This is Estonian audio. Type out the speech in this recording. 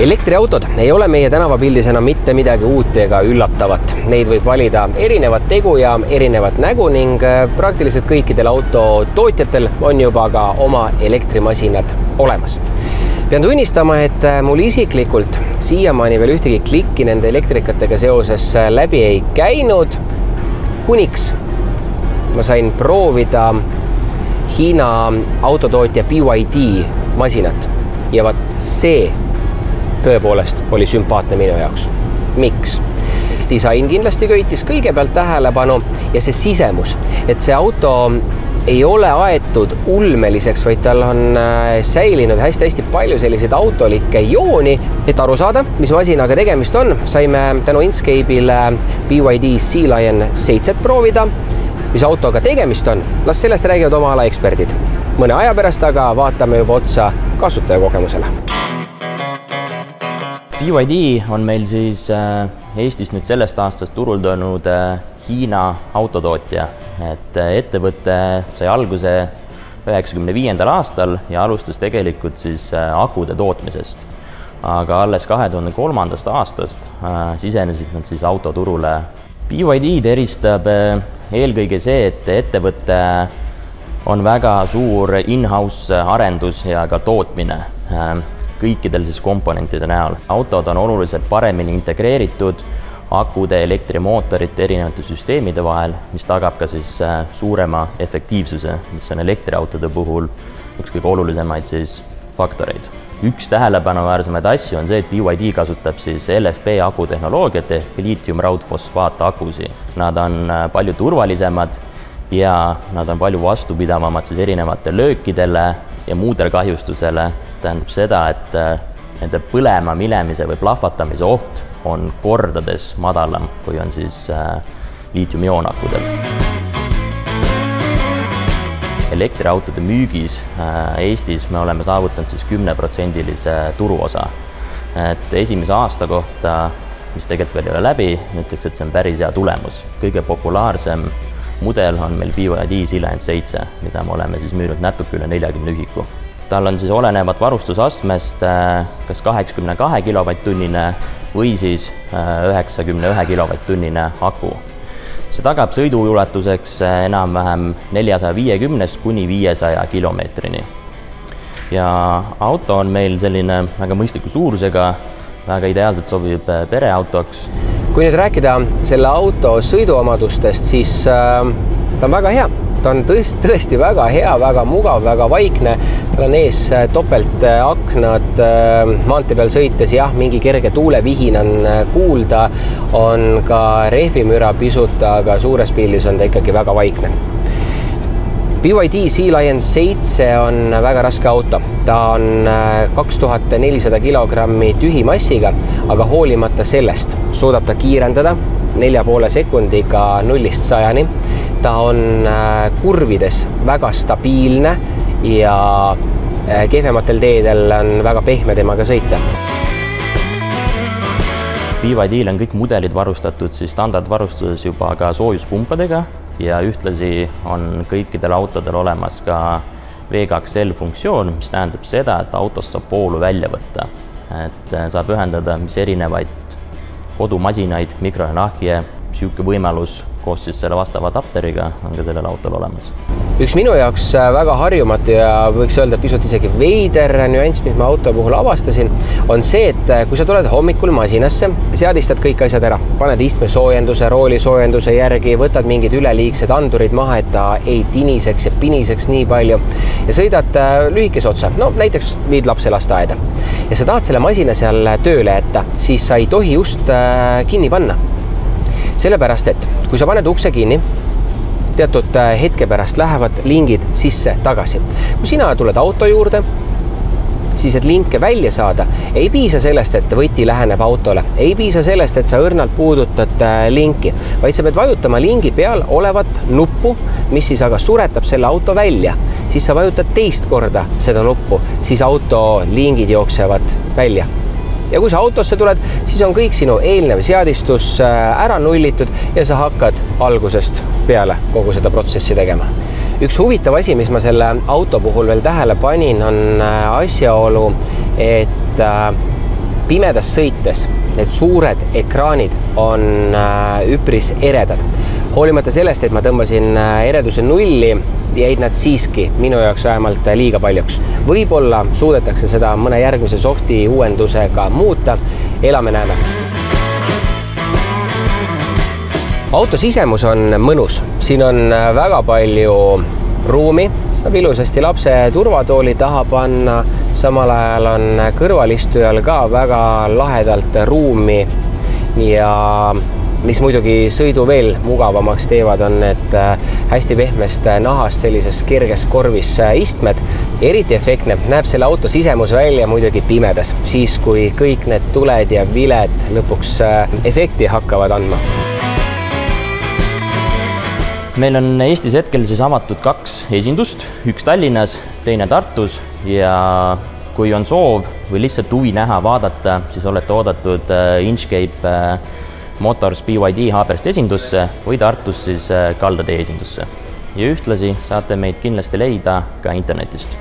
Elektriautod ei ole meie tänavapildis enam mitte midagi uut ega üllatavat. Neid võib valida erinevat tegu ja erinevat nägu ning praktiliselt kõikidel autotootjatel on juba ka oma elektrimasinad olemas. Pean tunnistama, et mul isiklikult siiamaani veel ühtegi klikki nende elektrikatega seoses läbi ei käinud, kuniks ma sain proovida Hiina autotootja BYD masinat ja vaat see tõepoolest oli sümpaatne minu jaoks. Miks? Disain kindlasti köitis kõigepealt tähelepanu ja see sisemus, et see auto ei ole aetud ulmeliseks, vaid tal on säilinud hästi palju selliseid autolikke jooni. Et aru saada, mis masinaga tegemist on, saime tänu Inkscape'ile BYD Sea Lion 7 proovida. Mis autoga tegemist on, las sellest räägivad oma ala eksperdid. Mõne aja pärast aga vaatame juba otsa kasutajakogemusele. BYD on meil siis Eestis nüüd sellest aastast turul toonud Hiina autotootja. Et ettevõte sai alguse 1995. aastal ja alustas tegelikult siis akude tootmisest. Aga alles 2003. aastast sisenesid nad siis autoturule. BYD eristab eelkõige see, et ettevõte on väga suur in-house arendus ja ka tootmine kõikidel siis komponentide näol. Autod on oluliselt paremini integreeritud akude, elektrimootorite erinevate süsteemide vahel, mis tagab ka siis suurema efektiivsuse, mis on elektriautode puhul üks kõige olulisemaid siis faktoreid. Üks tähelepanuväärsemaid asju on see, et BYD kasutab siis LFP akutehnoloogiat ehk liitium-raudfosfaat akusi. Nad on palju turvalisemad ja nad on palju vastupidavamad siis erinevate löökidele ja muudele kahjustusele. Tähendab seda, et nende põlema minemise või plahvatamise oht on kordades madalam, kui on siis liitium-ioonakudel. Elektriautode müügis Eestis me oleme saavutanud siis 10% turuosa. Et esimese aasta kohta, mis tegelikult veel ei ole läbi, ütleks, et see on päris hea tulemus. Kõige populaarsem mudel on meil BYD Sea Lion 7, mida me oleme siis müünud natuke üle 40 ühiku. Tal on siis olenevat varustusastmest kas 82 kW-tunnine või siis 91 kW-tunnine aku. See tagab sõiduulatuseks enam-vähem 450 kuni 500 kilomeetrini. Ja auto on meil selline väga mõistliku suurusega, väga ideaalselt sobib pereautoks. Kui nüüd rääkida selle auto sõiduomadustest, siis ta on väga hea. Ta on tõesti väga hea, väga mugav, väga vaikne. Tal on ees topeltaknad maantee peal sõites, jah, mingi kerge tuulevihin on kuulda, on ka rehvimüra pisut, aga suures pildis on ta ikkagi väga vaikne. BYD Sea Lion 7 on väga raske auto. Ta on 2400 kilogrammi tühimassiga, aga hoolimata sellest suudab ta kiirendada 4,5 sekundiga 0-100. Ta on kurvides väga stabiilne ja kehvematel teedel on väga pehme temaga sõita. BYD-l on kõik mudelid varustatud siis standardvarustuses juba ka soojuspumpadega ja ühtlasi on kõikidel autodel olemas ka V2L funktsioon, mis tähendab seda, et autost saab voolu välja võtta. Et saab ühendada mis erinevaid kodumasinaid, mikro- ja nahje, siuke võimalus koos siis selle vastava adapteriga on ka sellel autol olemas. Üks minu jaoks väga harjumatu ja võiks öelda pisut isegi veider nüanss, mis ma auto puhul avastasin, on see, et kui sa tuled hommikul masinasse, seadistad kõik asjad ära, paned istmesoojenduse, roolisoojenduse järgi, võtad mingid üleliigsed andurid maha, et ta ei tiniseks ja piniseks nii palju ja sõidad lühikese otsa, no näiteks viid lapse lasteaeda ja sa tahad selle masina seal tööle jätta, siis sa ei tohi just kinni panna. Sellepärast, et kui sa paned ukse kinni, teatud hetke pärast lähevad lingid sisse tagasi. Kui sina tuled auto juurde, siis et linke välja saada, ei piisa sellest, et võti läheneb autole, ei piisa sellest, et sa õrnalt puudutad linki, vaid sa pead vajutama lingi peal olevat nuppu, mis siis aga suretab selle auto välja. Siis sa vajutad teist korda seda nuppu, siis auto lingid jooksevad välja. Ja kui sa autosse tuled, siis on kõik sinu eelnev seadistus ära nullitud ja sa hakkad algusest peale kogu seda protsessi tegema. Üks huvitav asi, mis ma selle auto puhul veel tähele panin, on asjaolu, et pimedas sõites need suured ekraanid on üpris eredad. Hoolimata sellest, et ma tõmbasin ereduse nulli, jäid nad siiski minu jaoks vähemalt liiga paljuks. Võib-olla suudetakse seda mõne järgmise softi uuendusega muuta. Elame näeme. Auto sisemus on mõnus. Siin on väga palju ruumi. Saab ilusasti lapse turvatooli taha panna. Samal ajal on kõrvalistujal ka väga lahedalt ruumi ja mis muidugi sõidu veel mugavamaks teevad, on need hästi pehmest nahast sellises kerges korvis istmed. Eriti efektne näeb selle auto sisemus välja muidugi pimedas, siis kui kõik need tuled ja viled lõpuks efekti hakkavad andma. Meil on Eestis hetkel siis avatud 2 esindust, üks Tallinnas, teine Tartus ja kui on soov või lihtsalt huvi näha, vaadata, siis olete oodatud Inchcape Motors BYD Haabersti esindusse või Tartus siis Kaldatee esindusse. Ja ühtlasi saate meid kindlasti leida ka internetist.